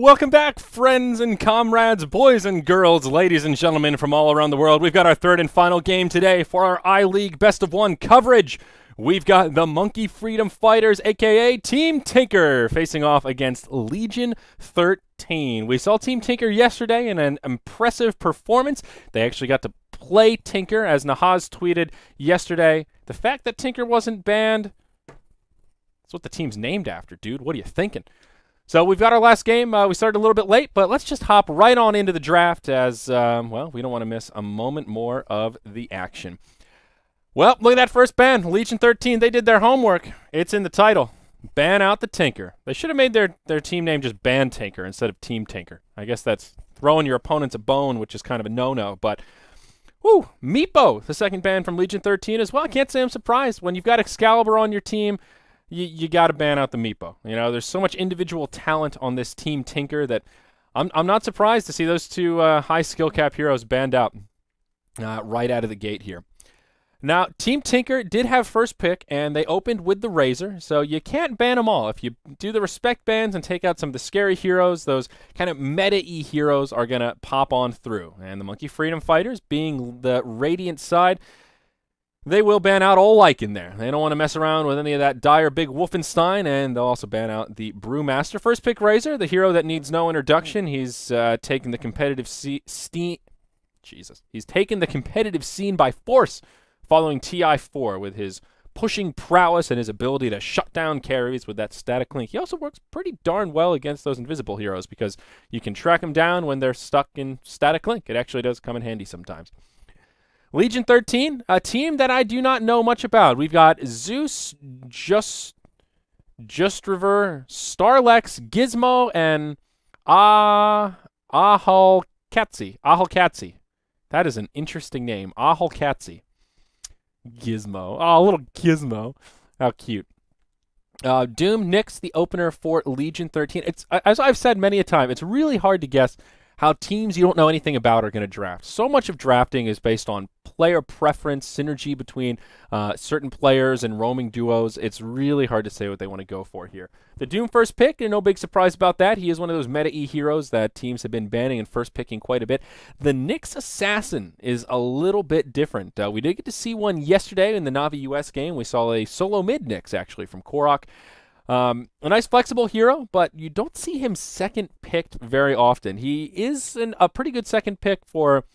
Welcome back, friends and comrades, boys and girls, ladies and gentlemen from all around the world. We've got our third and final game today for our I-League Best of One coverage. We've got the Monkey Freedom Fighters, a.k.a. Team Tinker, facing off against Legion 13. We saw Team Tinker yesterday in an impressive performance. They actually got to play Tinker, as Nahaz tweeted yesterday. The fact that Tinker wasn't banned, that's what the team's named after, dude. What are you thinking? So we've got our last game. We started a little bit late, but let's just hop right on into the draft as, well, we don't want to miss a moment more of the action. Well, look at that first ban. Legion 13, they did their homework. It's in the title. Ban out the Tinker. They should have made their team name just Ban Tinker instead of Team Tinker. I guess that's throwing your opponents a bone, which is kind of a no-no, but whoo, Meepo, the second ban from Legion 13 as well. I can't say I'm surprised. When you've got Excalibur on your team, you got to ban out the Meepo. You know, there's so much individual talent on this Team Tinker that I'm not surprised to see those two high skill cap heroes banned out right out of the gate here. Now, Team Tinker did have first pick, and they opened with the Razor, so you can't ban them all. If you do the respect bans and take out some of the scary heroes, those kind of meta-y heroes are going to pop on through. And the Monkey Freedom Fighters, being the Radiant side, they will ban out all like in there. They don't want to mess around with any of that dire big Wolfenstein, and they'll also ban out the Brewmaster. First pick Razor, the hero that needs no introduction. He's taken the competitive He's taken the competitive scene by force, following TI4 with his pushing prowess and his ability to shut down carries with that static link. He also works pretty darn well against those invisible heroes because you can track them down when they're stuck in static link. It actually does come in handy sometimes. Legion 13, a team that I do not know much about. We've got Zeus, Justriver, Starlex, Gizmo, and Aholkatsi. That is an interesting name. Aholkatsi. Gizmo. Oh, little Gizmo. How cute. Doom, Nyx, the opener for Legion 13. It's, as I've said many a time, it's really hard to guess how teams you don't know anything about are going to draft. So much of drafting is based on player preference, synergy between certain players and roaming duos. It's really hard to say what they want to go for here. The Doom first pick, and no big surprise about that. He is one of those meta-y heroes that teams have been banning and first picking quite a bit. The Nyx Assassin is a little bit different. We did get to see one yesterday in the Navi US game. We saw a solo mid Nyx, actually, from Korok. A nice flexible hero, but you don't see him second picked very often. He is a pretty good second pick for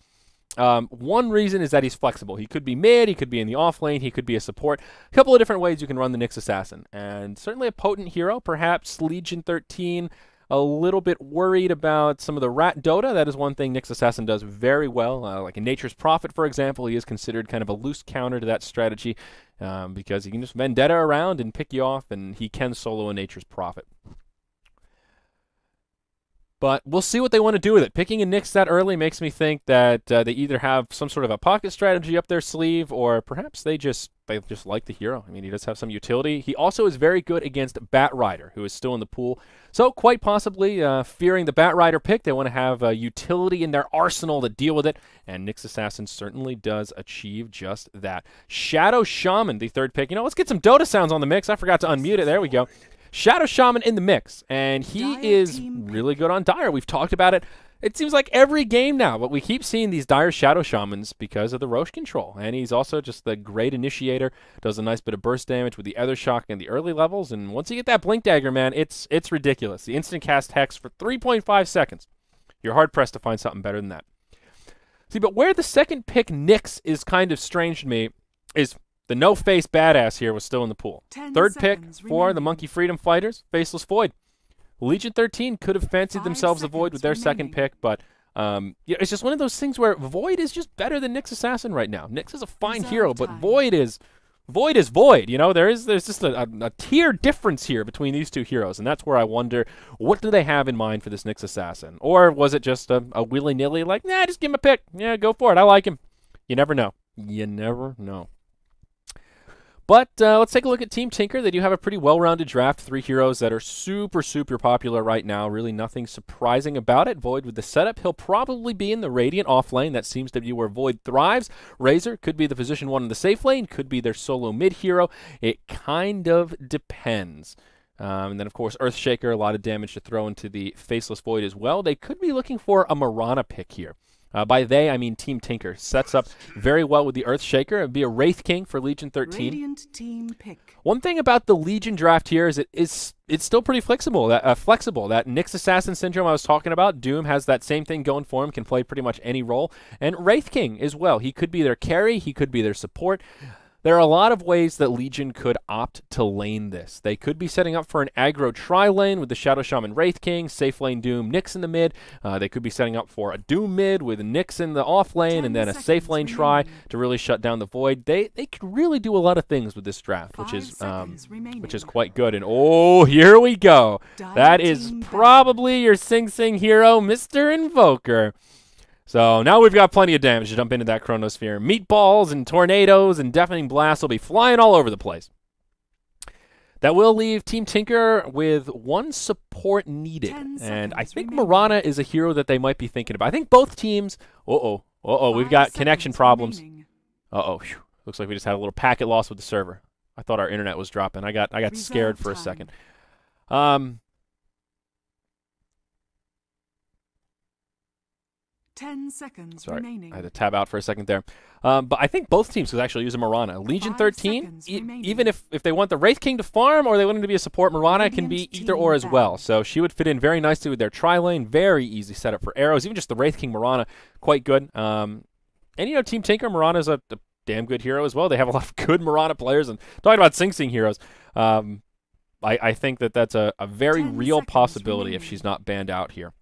one reason is that he's flexible. He could be mid, he could be in the off lane, he could be a support. A couple of different ways you can run the Nyx Assassin, and certainly a potent hero. Perhaps Legion 13 a little bit worried about some of the rat Dota. That is one thing Nyx Assassin does very well. Like in Nature's Prophet, for example, he is considered kind of a loose counter to that strategy because he can just vendetta around and pick you off, and he can solo a Nature's Prophet. But we'll see what they want to do with it. Picking a Nyx that early makes me think that they either have some sort of a pocket strategy up their sleeve, or perhaps they just like the hero. I mean, he does have some utility. He also is very good against Batrider, who is still in the pool. So quite possibly, fearing the Batrider pick, they want to have utility in their arsenal to deal with it, and Nyx Assassin certainly does achieve just that. Shadow Shaman, the third pick. You know, let's get some Dota sounds on the mix. I forgot to unmute it. There we go. Shadow Shaman in the mix, and he is really good on Dire. We've talked about it. It seems like every game now, but we keep seeing these Dire Shadow Shamans because of the Roche control. And he's also just the great initiator, does a nice bit of burst damage with the Ether Shock in the early levels, and once you get that Blink Dagger, man, it's ridiculous. The instant cast Hex for 3.5 seconds. You're hard-pressed to find something better than that. See, but where the second pick Nyx is kind of strange to me is the no-face badass here was still in the pool. Third pick for the Monkey Freedom Fighters, Faceless Void. Legion 13 could have fancied themselves a Void with their second pick, but yeah, it's just one of those things where Void is just better than Nyx Assassin right now. Nyx is a fine hero, but Void is Void. You know, there's just a tier difference here between these two heroes, and that's where I wonder, what do they have in mind for this Nyx Assassin? Or was it just a willy-nilly, like, nah, just give him a pick. Yeah, go for it. I like him. You never know. You never know. But let's take a look at Team Tinker. They do have a pretty well-rounded draft. 3 heroes that are super, super popular right now. Really nothing surprising about it. Void with the setup. He'll probably be in the Radiant off lane. That seems to be where Void thrives. Razor could be the position 1 in the safe lane. Could be their solo mid hero. It kind of depends. And then, of course, Earthshaker, a lot of damage to throw into the Faceless Void as well. They could be looking for a Mirana pick here. By they, I mean Team Tinker. Sets up very well with the Earthshaker. It would be a Wraith King for Legion 13. Radiant team pick. One thing about the Legion draft here is it's still pretty flexible. That Nyx Assassin Syndrome I was talking about, Doom has that same thing going for him, can play pretty much any role. And Wraith King as well. He could be their carry, he could be their support. There are a lot of ways that Legion could opt to lane this. They could be setting up for an aggro tri-lane with the Shadow Shaman Wraith King, safe lane Doom, Nyx in the mid. They could be setting up for a Doom mid with Nyx in the off lane and then a safe lane tri to really shut down the Void. They could really do a lot of things with this draft, which is quite good. And oh, here we go. That is probably your Sing Sing hero, Mr. Invoker. So now we've got plenty of damage to dump into that Chronosphere. Meatballs and tornadoes and deafening blasts will be flying all over the place. That will leave Team Tinker with one support needed. And I think Mirana is a hero that they might be thinking about. I think both teams... we've got connection problems. Looks like we just had a little packet loss with the server. I thought our internet was dropping. I got scared for a second. 10 seconds Sorry, remaining. I had to tab out for a second there. But I think both teams could actually use a Mirana. Legion 13, even if they want the Wraith King to farm or they want him to be a support, Mirana can be either or as well. So she would fit in very nicely with their tri-lane. Very easy setup for arrows. Even just the Wraith King Mirana, quite good. And, you know, Team Tinker, Mirana is a damn good hero as well. They have a lot of good Mirana players. And talking about Sing Sing heroes, I think that's a very real possibility if she's not banned out here.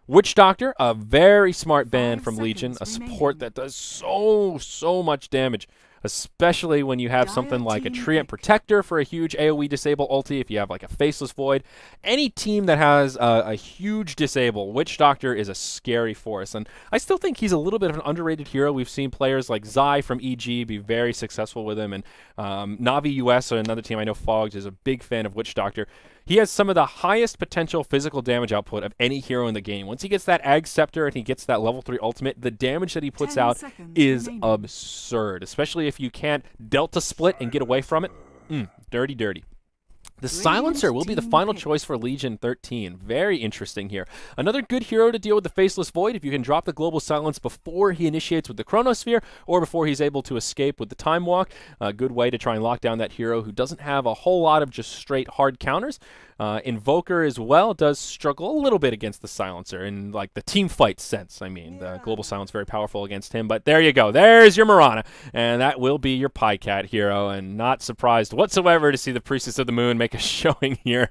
Witch Doctor, a very smart ban from Legion, a support that does so much damage, especially when you have something like a Treant Protector for a huge AoE disable ulti, if you have like a Faceless Void. Any team that has a huge disable, Witch Doctor is a scary force, and I still think he's a little bit of an underrated hero. We've seen players like Zai from EG be very successful with him, and Navi US, or another team I know, Fogged, is a big fan of Witch Doctor. He has some of the highest potential physical damage output of any hero in the game. Once he gets that Ag Scepter and he gets that level 3 ultimate, the damage that he puts out is absurd, especially if you can't Delta Split and get away from it. Dirty, dirty. The Silencer will be the final choice for Legion 13. Very interesting here. Another good hero to deal with the Faceless Void if you can drop the Global Silence before he initiates with the Chronosphere or before he's able to escape with the Time Walk. A good way to try and lock down that hero who doesn't have a whole lot of just straight hard counters. Invoker as well does struggle a little bit against the Silencer in like the team fight sense. I mean, the Global Silence very powerful against him, but there you go. There's your Mirana, and that will be your Pycat hero, and not surprised whatsoever to see the Priestess of the Moon make a showing here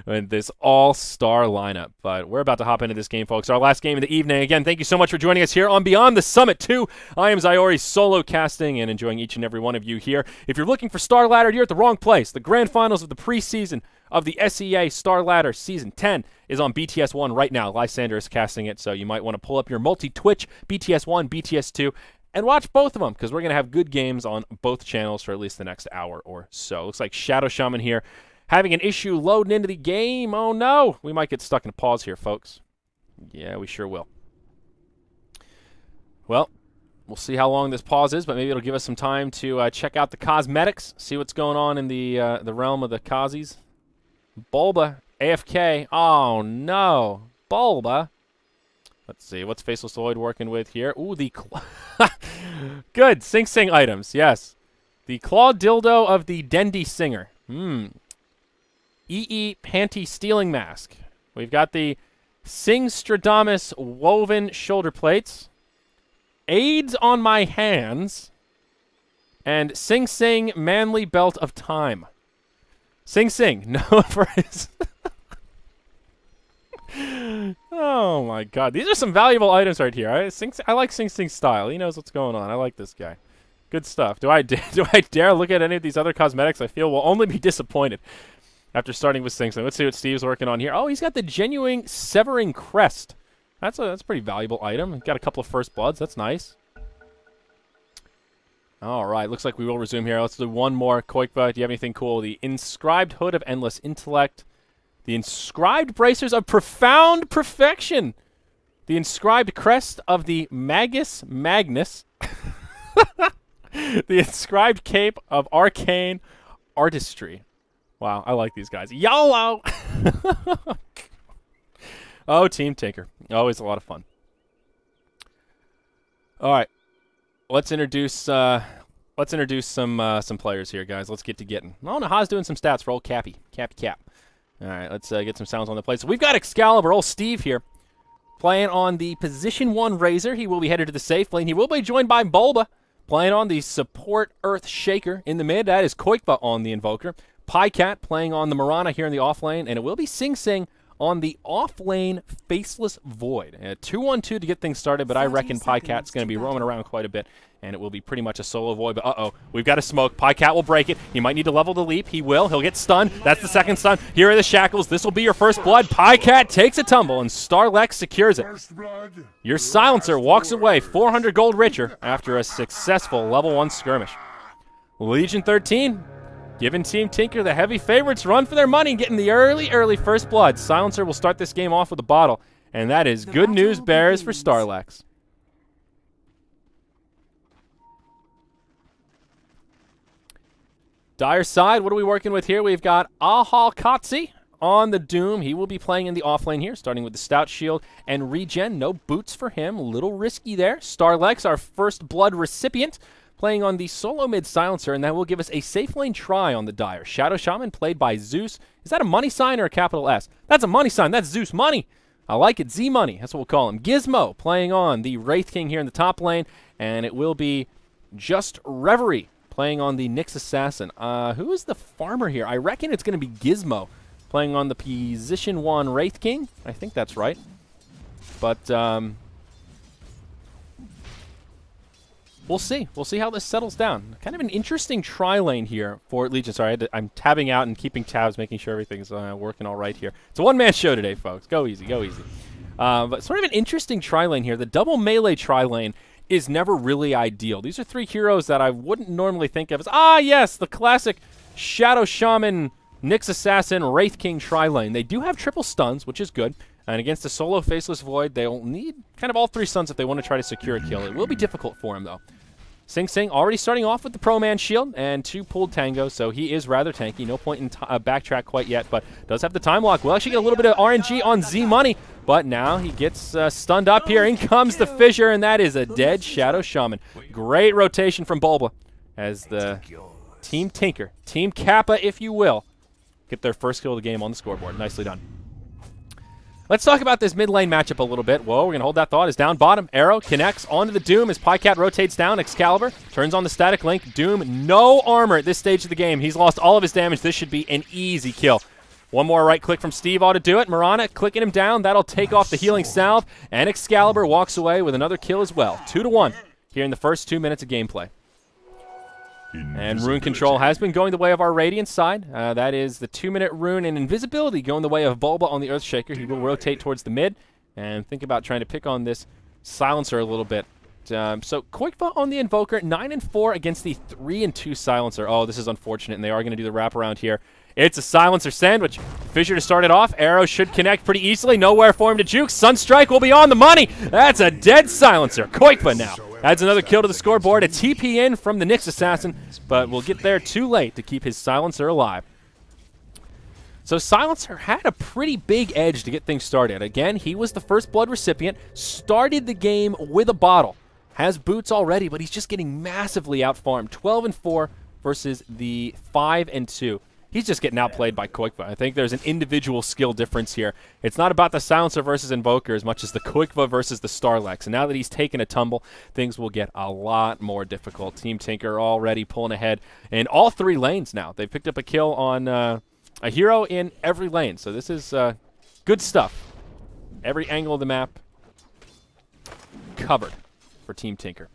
in this all-star lineup. But we're about to hop into this game, folks. Our last game of the evening. Again, thank you so much for joining us here on Beyond the Summit 2. I am Zyori, solo casting and enjoying each and every one of you here. If you're looking for Star Ladder, you're at the wrong place. The grand finals of the preseason of the SEA Star Ladder Season 10 is on BTS1 right now. Lysander is casting it, so you might want to pull up your multi-Twitch, BTS1, BTS2, and watch both of them, because we're going to have good games on both channels for at least the next hour or so. Looks like Shadow Shaman here having an issue loading into the game. Oh, no. We might get stuck in a pause here, folks. Yeah, we sure will. Well, we'll see how long this pause is, but maybe it'll give us some time to check out the cosmetics, see what's going on in the realm of the Kazi's. Bulba, AFK. Oh, no. Bulba. Let's see. What's Faceless Void working with here? Ooh, the... Good. Sing Sing items. Yes. The Claw Dildo of the Dendi Singer. EE Panty Stealing Mask. We've got the Sing Stradamus Woven Shoulder Plates. AIDS on My Hands. And Sing Sing Manly Belt of Time. Sing Sing, known for his... Oh my god, these are some valuable items right here. I like Sing Sing's style. He knows what's going on. I like this guy. Good stuff. Do I dare look at any of these other cosmetics? I feel we'll only be disappointed after starting with Sing Sing. Let's see what Steve's working on here. Oh, he's got the Genuine Severing Crest. That's a pretty valuable item. Got a couple of First Bloods. That's nice. All right, looks like we will resume here. Let's do one more. Koikva, do you have anything cool? The Inscribed Hood of Endless Intellect. The Inscribed Bracers of Profound Perfection. The Inscribed Crest of the Magus Magnus. The Inscribed Cape of Arcane Artistry. Wow, I like these guys. YOLO! Oh, Team Tinker. Always a lot of fun. All right. Let's introduce some players here, guys. Let's get to getting. Oh, Naha's doing some stats for old Cappy. Cap. All right, let's get some sounds on the play. So we've got Excalibur, old Steve here, playing on the position 1 Razor. He will be headed to the safe lane. He will be joined by Bulba, playing on the support Earth Shaker in the mid. That is Koikva on the Invoker. Pycat playing on the Mirana here in the off lane, and it will be Sing Sing on the off-lane Faceless Void. 2-1-2 to get things started, but I reckon Pycat's going to be roaming around quite a bit, and it will be pretty much a solo Void. But uh-oh, we've got a smoke. Pycat will break it. He might need to level the leap. He will. He'll get stunned. That's the second stun. Here are the shackles. This will be your first blood. Pycat takes a tumble, and Starlex secures it. Your silencer walks away 400 gold richer after a successful level 1 skirmish. Legion 13. Giving Team Tinker the heavy favorites run for their money, getting the early first blood. Silencer will start this game off with a bottle, and that is good news bears for Starlex. Dire side, what are we working with here? We've got Ahal Katsi on the Doom. He will be playing in the offlane here, starting with the Stout Shield and regen. No boots for him. A little risky there. Starlex, our first blood recipient, playing on the solo mid silencer, and that will give us a safe lane try on the Dire. Shadow Shaman played by Zeus. Is that a money sign or a capital S? That's a money sign. That's Zeus money. I like it. Z Money. That's what we'll call him. Gizmo playing on the Wraith King here in the top lane, and it will be Just Reverie playing on the Nyx Assassin. Who is the farmer here? I reckon it's going to be Gizmo playing on the position 1 Wraith King. I think that's right. But we'll see. We'll see how this settles down. Kind of an interesting tri-lane here for Legion. Sorry, I'm tabbing out and keeping tabs, making sure everything's working all right here. It's a one-man show today, folks. Go easy, go easy. But sort of an interesting tri-lane here. The double melee tri-lane is never really ideal. These are 3 heroes that I wouldn't normally think of as, yes, the classic Shadow Shaman, Nyx Assassin, Wraith King tri-lane. They do have triple stuns, which is good. And against a solo Faceless Void, they'll need kind of all 3 stuns if they want to try to secure a kill. It will be difficult for him, though. Sing Sing already starting off with the Pro Man Shield and 2 pulled tangos, so he is rather tanky. No point in backtrack quite yet, but does have the time lock. We'll actually get a little bit of RNG on Z Money, but now he gets stunned up here. In comes the Fissure, and that is a dead Shadow Shaman. Great rotation from Bulba as the Team Tinker, Team Kappa, if you will, get their first kill of the game on the scoreboard. Nicely done. Let's talk about this mid lane matchup a little bit. Whoa, we're going to hold that thought. Is down bottom. Arrow connects onto the Doom as Pycat rotates down. Excalibur turns on the static link. Doom, no armor at this stage of the game. He's lost all of his damage. This should be an easy kill. One more right click from Steve ought to do it. Mirana clicking him down. That'll take off the healing salve. And Excalibur walks away with another kill as well. 2-1 here in the first 2 minutes of gameplay. And rune control has been going the way of our Radiant side. That is the 2-minute rune, and invisibility going the way of Bulba on the Earthshaker. He will rotate towards the mid and think about trying to pick on this silencer a little bit. So Koikva on the Invoker, 9-4 against the 3-2 silencer. Oh, this is unfortunate, and they are going to do the wraparound here. It's a silencer sandwich. Fissure to start it off. Arrow should connect pretty easily. Nowhere for him to juke. Sunstrike will be on the money. That's a dead silencer. Koikva now adds another kill to the scoreboard. A TP in from the Nyx Assassin, but we'll get there too late to keep his silencer alive. So Silencer had a pretty big edge to get things started. Again, he was the first blood recipient, started the game with a bottle, has boots already, but he's just getting massively outfarmed. 12-4 versus the 5-2. He's just getting outplayed by Koikva. I think there's an individual skill difference here. It's not about the Silencer versus Invoker as much as the Koikva versus the Starlex. And now that he's taken a tumble, things will get a lot more difficult. Team Tinker already pulling ahead in all 3 lanes now. They've picked up a kill on a hero in every lane. So this is good stuff. Every angle of the map covered for Team Tinker.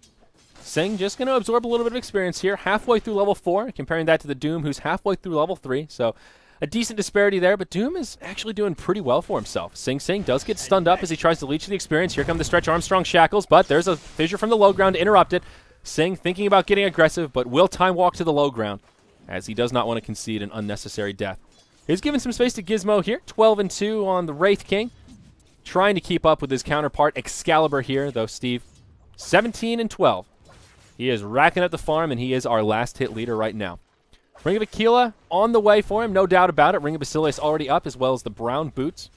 Sing just going to absorb a little bit of experience here, halfway through level 4, comparing that to the Doom, who's halfway through level 3. So a decent disparity there, but Doom is actually doing pretty well for himself. Sing does get stunned up as he tries to leech the experience. Here come the Stretch Armstrong shackles, but there's a Fissure from the low ground to interrupt it. Sing thinking about getting aggressive, but will time walk to the low ground, as he does not want to concede an unnecessary death. He's giving some space to Gizmo here, 12-2 on the Wraith King. Trying to keep up with his counterpart, Excalibur here, though, Steve. 17-12. He is racking up the farm, and he is our last hit leader right now. Ring of Aquila on the way for him, no doubt about it. Ring of Basilius already up, as well as the brown boots.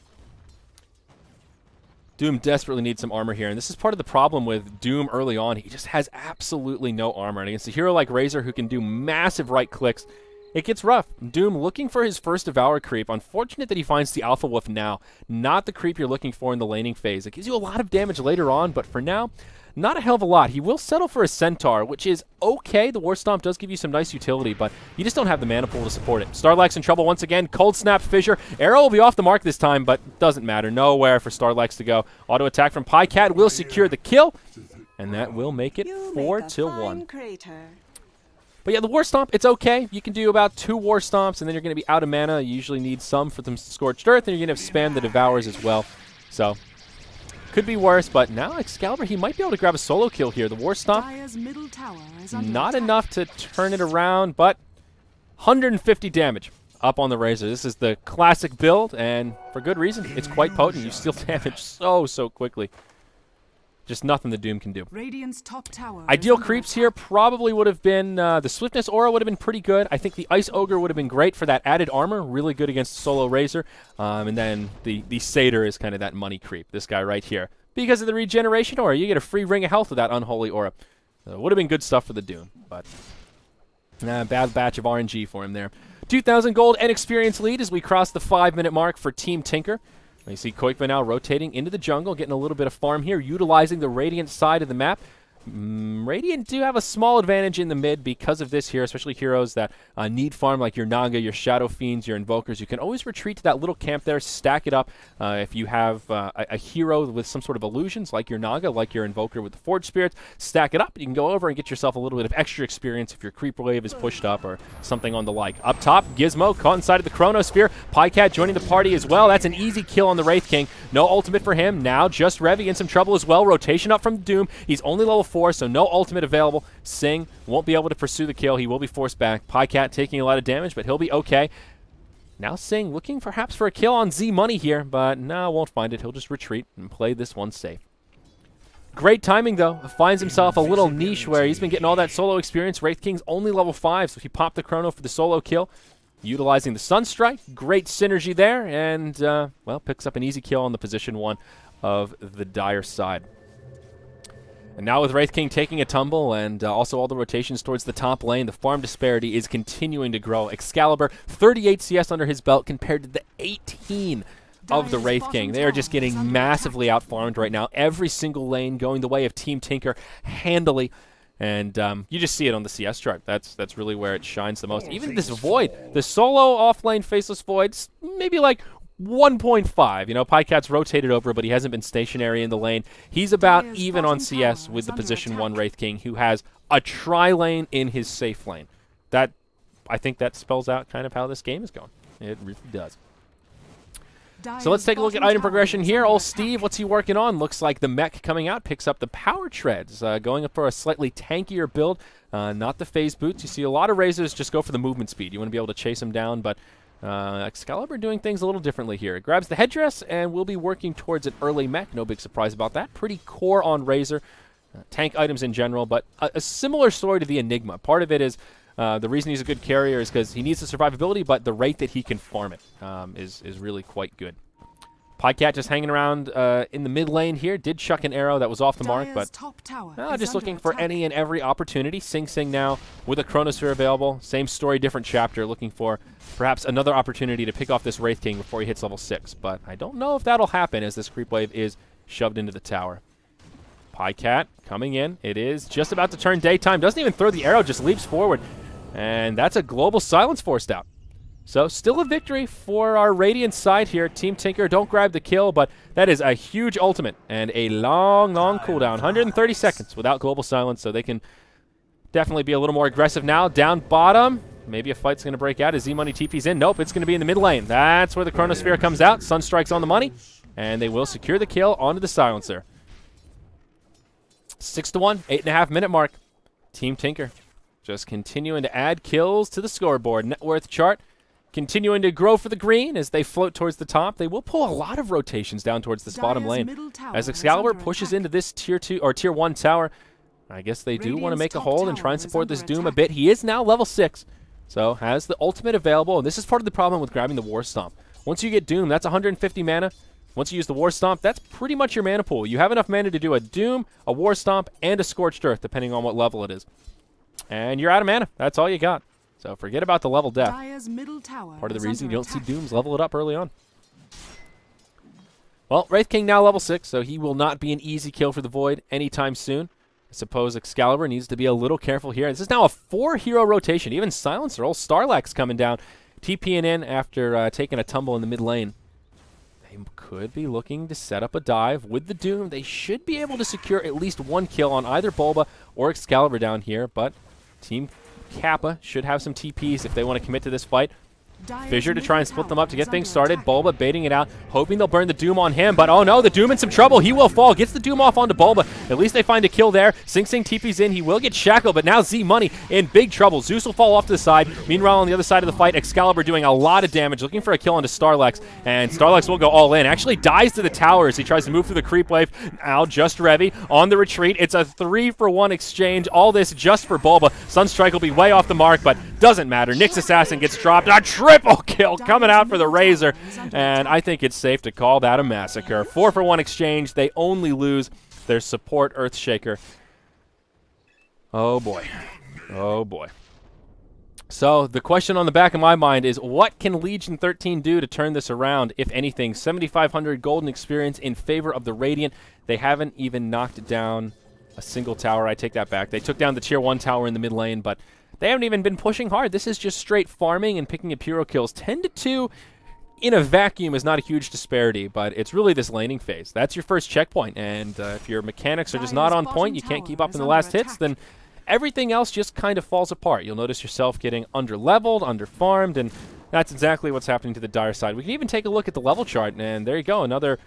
Doom desperately needs some armor here, and this is part of the problem with Doom early on. He just has absolutely no armor, and against a hero like Razor who can do massive right clicks, it gets rough. Doom looking for his first Devour creep. Unfortunate that he finds the Alpha Wolf now, not the creep you're looking for in the laning phase. It gives you a lot of damage later on, but for now, not a hell of a lot. He will settle for a Centaur, which is okay. The War Stomp does give you some nice utility, but you just don't have the mana pool to support it. Starlax's in trouble once again. Cold Snap Fissure. Arrow will be off the mark this time, but doesn't matter. Nowhere for Starlax to go. Auto attack from Pycat will secure the kill, and that will make it 4-1. But yeah, the War Stomp, it's okay. You can do about 2 War Stomps, and then you're going to be out of mana. You usually need some for the Scorched Earth, and you're going to spam the Devours as well. So could be worse, but now Excalibur, he might be able to grab a solo kill here. The War Stomp, not enough to turn it around, but 150 damage up on the Razor. This is the classic build, and for good reason. It's quite potent. You steal damage so quickly. Just nothing the Doom can do. Radiant's top tower Ideal creeps here probably would have been, the Swiftness Aura would have been pretty good. I think the Ice Ogre would have been great for that added armor, really good against solo Razor. And then the Satyr is kind of that money creep, this guy right here. Because of the regeneration aura, you get a free ring of health with that Unholy Aura. Would have been good stuff for the Doom, but bad batch of RNG for him there. 2,000 gold and experience lead as we cross the 5-minute mark for Team Tinker. You see Koikva now rotating into the jungle, getting a little bit of farm here, utilizing the Radiant side of the map. Radiant do have a small advantage in the mid because of this here, especially heroes that need farm like your Naga, your Shadow Fiends, your Invokers. You can always retreat to that little camp there, stack it up. If you have a hero with some sort of illusions like your Naga, like your Invoker with the Forge Spirits, stack it up. You can go over and get yourself a little bit of extra experience if your creep wave is pushed up or something on the like. Up top, Gizmo caught inside of the Chronosphere. Pycat joining the party as well. That's an easy kill on the Wraith King. No ultimate for him. Now just Revi in some trouble as well. Rotation up from Doom. He's only level 4, so no ultimate available. Sing won't be able to pursue the kill. He will be forced back. Pycat taking a lot of damage, but he'll be okay. Now Sing looking perhaps for a kill on Z Money here, but no, won't find it. He'll just retreat and play this one safe. Great timing, though. Finds himself a little niche where he's been getting all that solo experience. Wraith King's only level 5, so he popped the Chrono for the solo kill. Utilizing the Sunstrike. Great synergy there, and, well, picks up an easy kill on the position 1 of the Dire side. And now with Wraith King taking a tumble and also all the rotations towards the top lane, the farm disparity is continuing to grow. Excalibur, 38 CS under his belt compared to the 18 of the Wraith King. They are just getting massively out-farmed right now. Every single lane going the way of Team Tinker handily. And you just see it on the CS chart. That's really where it shines the most. Even this Void, the solo off-lane Faceless Void's maybe like 1.5. You know, Pycat's rotated over, but he hasn't been stationary in the lane. He's about even on CS with the position 1 Wraith King, who has a tri-lane in his safe lane. That, I think that spells out kind of how this game is going. It really does. So let's take a look at item progression here. Old Steve, what's he working on? Looks like the mech coming out picks up the Power Treads, going up for a slightly tankier build, not the phase boots. You see a lot of Razors just go for the movement speed. You want to be able to chase them down, but Excalibur doing things a little differently here. It grabs the headdress and will be working towards an early mech. No big surprise about that. Pretty core on Razor. Tank items in general, but a similar story to the Enigma. Part of it is the reason he's a good carrier is because he needs the survivability, but the rate that he can farm it is really quite good. Pycat just hanging around in the mid lane here. Did chuck an arrow that was off the mark, but just looking for any and every opportunity. Sing now with a Chronosphere available. Same story, different chapter. Looking for perhaps another opportunity to pick off this Wraith King before he hits level 6. But I don't know if that'll happen as this creep wave is shoved into the tower. Pycat coming in. It is just about to turn daytime. Doesn't even throw the arrow, just leaps forward. And that's a global silence forced out. So still a victory for our Radiant side here. Team Tinker don't grab the kill, but that is a huge ultimate and a long cooldown. 130 seconds without global silence, so they can definitely be a little more aggressive now. Down bottom, maybe a fight's going to break out as Z-Money TP's in. Nope, it's going to be in the mid lane. That's where the Chronosphere comes out. Sunstrike's on the money, and they will secure the kill onto the silencer. 6-1, 8.5-minute mark. Team Tinker just continuing to add kills to the scoreboard. Net worth chart continuing to grow for the green as they float towards the top. They will pull a lot of rotations down towards this bottom lane. As Excalibur pushes into this tier 2 or tier 1 tower, I guess they do want to make a hold and try and support this Doom a bit. He is now level 6. So has the ultimate available, and this is part of the problem with grabbing the War Stomp. Once you get Doom, that's 150 mana. Once you use the War Stomp, that's pretty much your mana pool. You have enough mana to do a Doom, a War Stomp, and a Scorched Earth, depending on what level it is. And you're out of mana. That's all you got. So forget about the level death. Part of the reason you don't see Dooms level it up early on. Well, Wraith King now level 6, so he will not be an easy kill for the Void anytime soon. I suppose Excalibur needs to be a little careful here. This is now a 4-hero rotation. Even Silencer, old Starlax coming down, TPing in after taking a tumble in the mid lane. They could be looking to set up a dive. With the Doom, they should be able to secure at least one kill on either Bulba or Excalibur down here, but Team Kappa should have some TPs if they want to commit to this fight. Fissure to try and split them up to get things started. Bulba baiting it out, hoping they'll burn the Doom on him, but oh no, the Doom in some trouble. He will fall, gets the Doom off onto Bulba. At least they find a kill there. Sing Sing TP's in, he will get shackled, but now Z-Money in big trouble. Zeus will fall off to the side. Meanwhile, on the other side of the fight, Excalibur doing a lot of damage, looking for a kill onto Starlax, and Starlax will go all in. Actually dies to the tower as he tries to move through the creep wave. Now just Revy on the retreat. It's a 3-for-1 exchange. All this just for Bulba. Sunstrike will be way off the mark, but doesn't matter. Nyx Assassin gets dropped. A triple kill coming out for the Razor, and I think it's safe to call that a massacre. 4-for-1 exchange. They only lose their support Earthshaker. Oh boy. Oh boy. So the question on the back of my mind is, what can Legion 13 do to turn this around, if anything? 7,500 golden experience in favor of the Radiant. They haven't even knocked down a single tower. I take that back. They took down the tier 1 tower in the mid lane, but they haven't even been pushing hard. This is just straight farming and picking up hero kills. 10 to 2 in a vacuum is not a huge disparity, but it's really this laning phase. That's your first checkpoint, and if your mechanics are just not on point, you can't keep up in the last hits, then everything else just kind of falls apart. You'll notice yourself getting under-leveled, under-farmed, and that's exactly what's happening to the Dire side. We can even take a look at the level chart, and there you go, another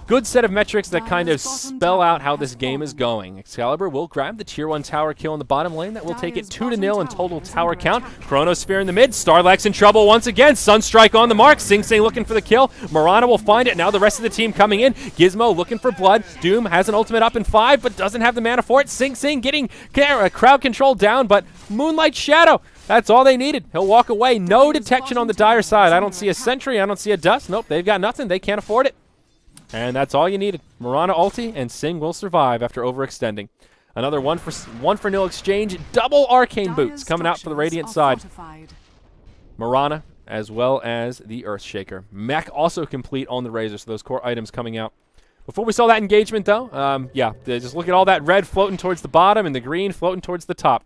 good set of metrics that kind of spell out how this game is going. Excalibur will grab the tier 1 tower kill in the bottom lane. That will take it 2-0 in total tower count. Chronosphere in the mid. Starlax in trouble once again. Sunstrike on the mark. Sing Sing looking for the kill. Mirana will find it. Now the rest of the team coming in. Gizmo looking for blood. Doom has an ultimate up in 5, but doesn't have the mana for it. Sing Sing getting crowd control down, but Moonlight Shadow, that's all they needed. He'll walk away. No detection on the Dire side. I don't see a sentry. I don't see a dust. Nope, they've got nothing. They can't afford it. And that's all you needed. Mirana ulti, and Sing will survive after overextending. Another 1-for-0 exchange. Double arcane boots coming out for the Radiant side. Mirana, as well as the Earthshaker. Mech also complete on the Razor, so those core items coming out. Before we saw that engagement, though, yeah, just look at all that red floating towards the bottom and the green floating towards the top.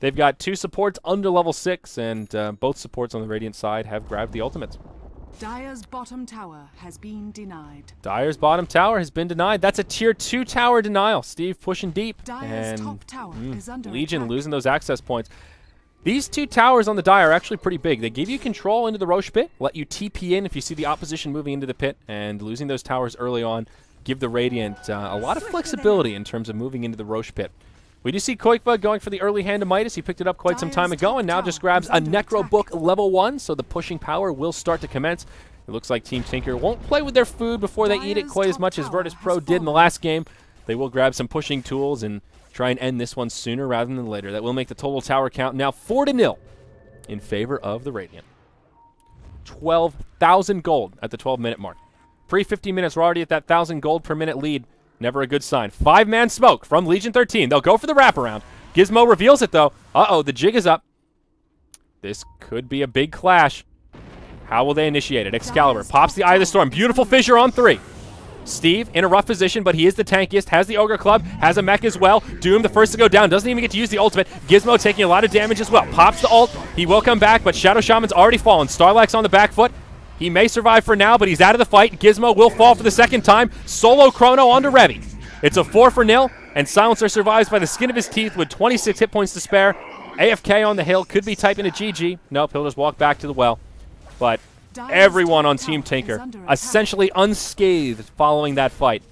They've got 2 supports under level 6, and both supports on the Radiant side have grabbed the ultimates. Dire's bottom tower has been denied. Dire's bottom tower has been denied. That's a tier 2 tower denial. Steve pushing deep. Dire's top tower is under Legion attack. losing those access points. These 2 towers on the Dire are actually pretty big. They give you control into the Roche pit, let you TP in if you see the opposition moving into the pit, and losing those towers early on give the Radiant a lot of flexibility in terms of moving into the Roche pit. We do see Koikva going for the early hand of Midas. He picked it up quite some time ago and now just grabs a Necro Book level 1, so the pushing power will start to commence. It looks like Team Tinker won't play with their food before they eat it quite as much as Virtus Pro did in the last game. They will grab some pushing tools and try and end this one sooner rather than later. That will make the total tower count now 4-0 in favor of the Radiant. 12,000 gold at the 12-minute mark. Pre-50 minutes, we're already at that 1,000 gold per minute lead. Never a good sign. 5-man smoke from Legion 13. They'll go for the wraparound. Gizmo reveals it, though. Uh-oh, the jig is up. This could be a big clash. How will they initiate it? Excalibur pops the Eye of the Storm. Beautiful fissure on 3. Steve in a rough position, but he is the tankiest. Has the Ogre Club. Has a mech as well. Doom the first to go down. Doesn't even get to use the ultimate. Gizmo taking a lot of damage as well. Pops the ult. He will come back, but Shadow Shaman's already fallen. Starlax on the back foot. He may survive for now, but he's out of the fight. Gizmo will fall for the second time. Solo Chrono onto Revy. It's a 4-0, and Silencer survives by the skin of his teeth with 26 hit points to spare. AFK on the hill. Could be typing a GG. Nope, he'll just walk back to the well. But everyone on Team Tinker essentially unscathed following that fight.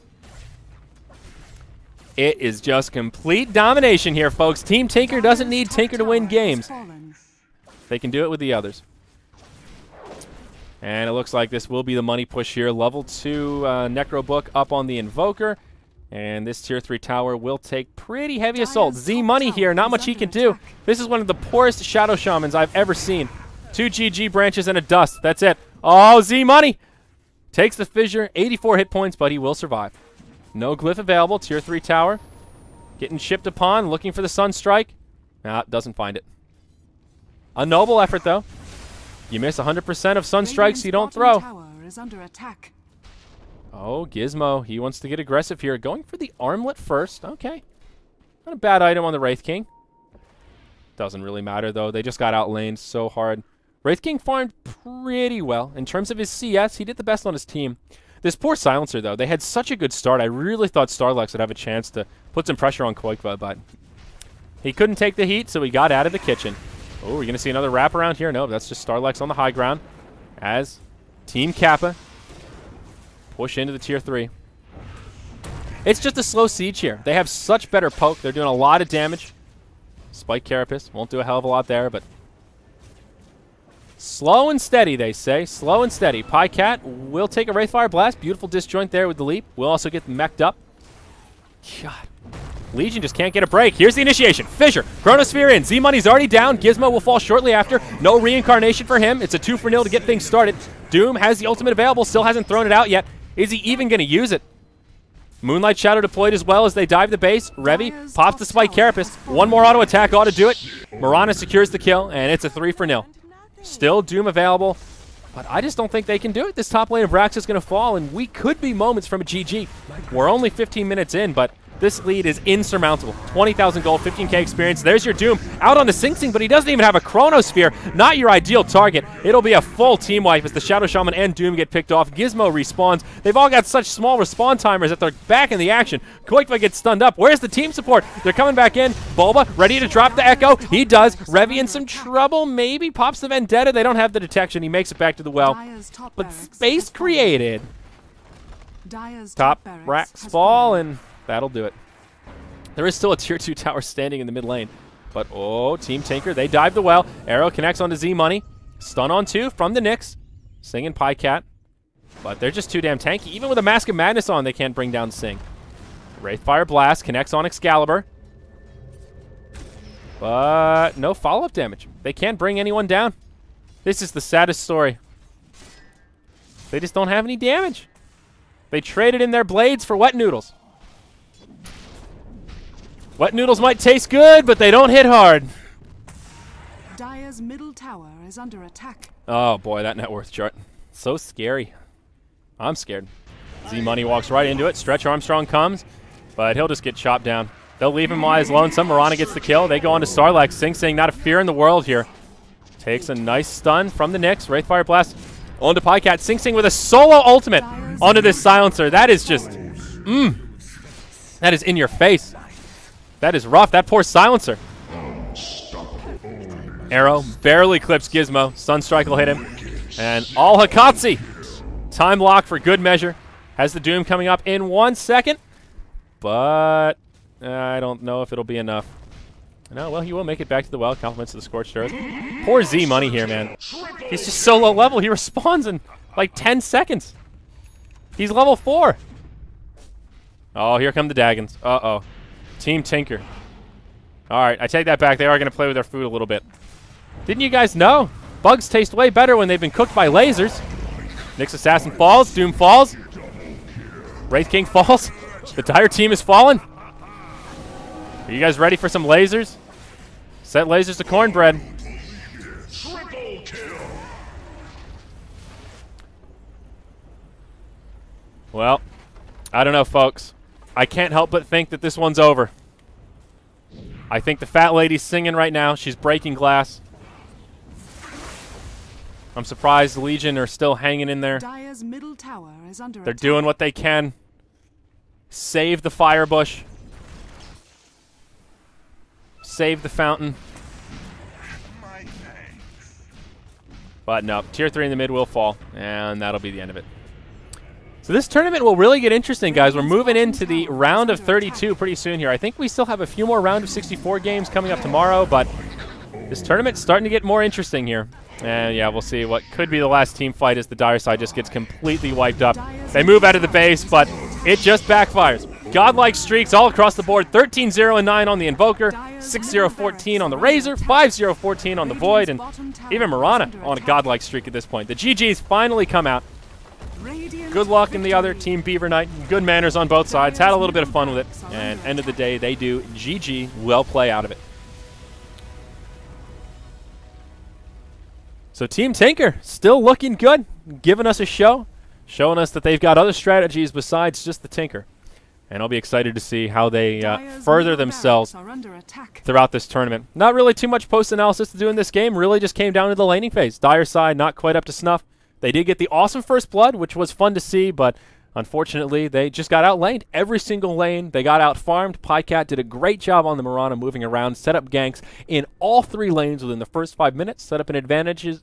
It is just complete domination here, folks. Team Tinker doesn't need Tinker to win games. They can do it with the others. And it looks like this will be the money push here. Level 2 Necro Book up on the Invoker. And this tier 3 tower will take pretty heavy assault. Z-Money here, not much he can do. This is one of the poorest Shadow Shamans I've ever seen. 2 GG branches and a dust. That's it. Oh, Z-Money takes the fissure. 84 hit points, but he will survive. No glyph available. Tier 3 tower. Getting shipped upon, looking for the Sunstrike. Nah, doesn't find it. A noble effort, though. You miss 100% of Sunstrikes you don't throw. Tower is under attack. Oh, Gizmo. He wants to get aggressive here. Going for the armlet first. Okay. Not a bad item on the Wraith King. Doesn't really matter, though. They just got outlaned so hard. Wraith King farmed pretty well. In terms of his CS, he did the best on his team. This poor Silencer, though, they had such a good start. I really thought Starlex would have a chance to put some pressure on Qualifers, but he couldn't take the heat, so he got out of the kitchen. Oh, we're going to see another wrap around here? No, that's just Starlex on the high ground as Team Kappa push into the tier 3. It's just a slow siege here. They have such better poke. They're doing a lot of damage. Spike Carapace won't do a hell of a lot there, but slow and steady, they say. Slow and steady. Pycat will take a Wraithfire Blast. Beautiful disjoint there with the leap. We'll also get mech'd up. God. Legion just can't get a break. Here's the initiation. Fissure. Chronosphere in. Z-Money's already down. Gizmo will fall shortly after. No reincarnation for him. It's a 2-for-0 to get things started. Doom has the ultimate available. Still hasn't thrown it out yet. Is he even going to use it? Moonlight Shadow deployed as well as they dive the base. Revy pops the Spike Carapace. One more auto attack ought to do it. Mirana secures the kill, and it's a 3-for-0. Still Doom available, but I just don't think they can do it. This top lane of Rax is going to fall, and we could be moments from a GG. We're only 15 minutes in, but this lead is insurmountable. 20,000 gold, 15k experience. There's your Doom out on the Sing Sing, but he doesn't even have a Chronosphere. Not your ideal target. It'll be a full team wipe as the Shadow Shaman and Doom get picked off. Gizmo respawns. They've all got such small respawn timers that they're back in the action. Quakeva gets stunned up. Where's the team support? They're coming back in. Bulba ready to drop the Echo. He does. Revy in some trouble. Maybe pops the Vendetta. They don't have the detection. He makes it back to the well. But space created. Top Rax fall, and that'll do it. There is still a tier 2 tower standing in the mid lane. But, oh, Team Tinker, they dive the well. Arrow connects onto Z-Money. Stun on 2 from the Nyx. Sing and Pycat. But they're just too damn tanky. Even with a Mask of Madness on, they can't bring down Sing. Wraithfire Blast connects on Excalibur. But no follow-up damage. They can't bring anyone down. This is the saddest story. They just don't have any damage. They traded in their blades for wet noodles. Wet noodles might taste good, but they don't hit hard. Dire's middle tower is under attack. Oh boy, that net worth chart. So scary. I'm scared. Z-Money walks right into it. Stretch Armstrong comes, but he'll just get chopped down. They'll leave him while he's lonesome. Mirana gets the kill. They go on to Starlex. Sing Sing, not a fear in the world here. Takes a nice stun from the Nyx. Wraithfire Blast onto Pycat. Sing Sing with a solo ultimate onto this Silencer. That is just, that is in your face. That is rough. That poor Silencer. Arrow barely clips Gizmo. Sunstrike will hit him. And all Hakatsi. Time lock for good measure. Has the Doom coming up in 1 second. But I don't know if it'll be enough. No, well, he will make it back to the well. Compliments to the Scorched Earth. Poor Z-Money here, man. He's just so low level. He respawns in like 10 seconds. He's level 4. Oh, here come the Daggons. Uh-oh. Team Tinker. All right, I take that back. They are going to play with their food a little bit. Didn't you guys know? Bugs taste way better when they've been cooked by lasers. Nyx Assassin falls. Doom falls. Wraith King falls. The Dire team is fallen. Are you guys ready for some lasers? Set lasers to cornbread. Well, I don't know, folks. I can't help but think that this one's over. I think the fat lady's singing right now. She's breaking glass. I'm surprised the Legion are still hanging in there. Dire's middle tower is under They're attack. doing what they can. Save the Firebush. Save the fountain. But no, tier 3 in the mid will fall, and that'll be the end of it. So this tournament will really get interesting, guys. We're moving into the round of 32 pretty soon here. I think we still have a few more round of 64 games coming up tomorrow, but this tournament's starting to get more interesting here. And yeah, we'll see what could be the last team fight as the Dire side just gets completely wiped up. They move out of the base, but it just backfires. Godlike streaks all across the board. 13-0 and 9 on the Invoker, 6-0-14 on the Razor, 5-0-14 on the Void, and even Mirana on a godlike streak at this point. The GGs finally come out. Good luck in the other Team Beaver Knight. Good manners on both sides. Had a little bit of fun with it. And end of the day, they do GG. Well play out of it. So Team Tinker still looking good. Giving us a show. Showing us that they've got other strategies besides just the Tinker. And I'll be excited to see how they further themselves throughout this tournament. Not really too much post-analysis to do in this game. Really just came down to the laning phase. Dire side not quite up to snuff. They did get the awesome first blood, which was fun to see, but unfortunately they just got outlaned. Every single lane, they got out-farmed. Pycat did a great job on the Mirana moving around, set up ganks in all 3 lanes within the first 5 minutes, set up an advantages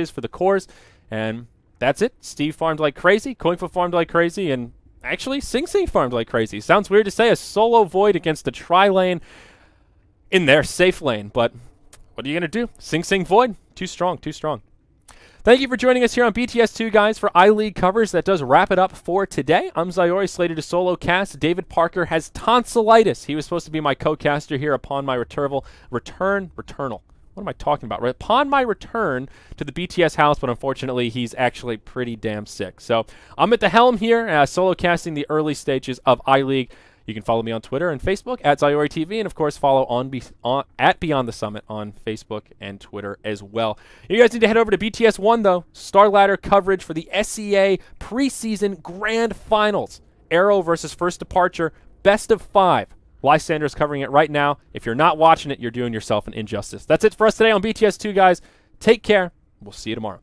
for the cores, and that's it. Steve farmed like crazy, Koingfa farmed like crazy, and actually, Sing Sing farmed like crazy. Sounds weird to say, a solo Void against a tri-lane in their safe lane, but what are you going to do? Sing Sing Void, too strong, too strong. Thank you for joining us here on BTS2, guys, for iLeague covers. That does wrap it up for today. I'm Zyori, slated to solo cast. David Parker has tonsillitis. He was supposed to be my co-caster here upon my returnal. What am I talking about? Upon my return to the BTS house, but unfortunately, he's actually pretty damn sick. So I'm at the helm here, solo casting the early stages of iLeague. You can follow me on Twitter and Facebook at ZyoriTV, and of course follow at Beyond the Summit on Facebook and Twitter as well. You guys need to head over to BTS1 though. Star Ladder coverage for the SEA preseason grand finals. Arrow versus First Departure, best of 5. Lysander's covering it right now. If you're not watching it, you're doing yourself an injustice. That's it for us today on BTS2, guys. Take care. We'll see you tomorrow.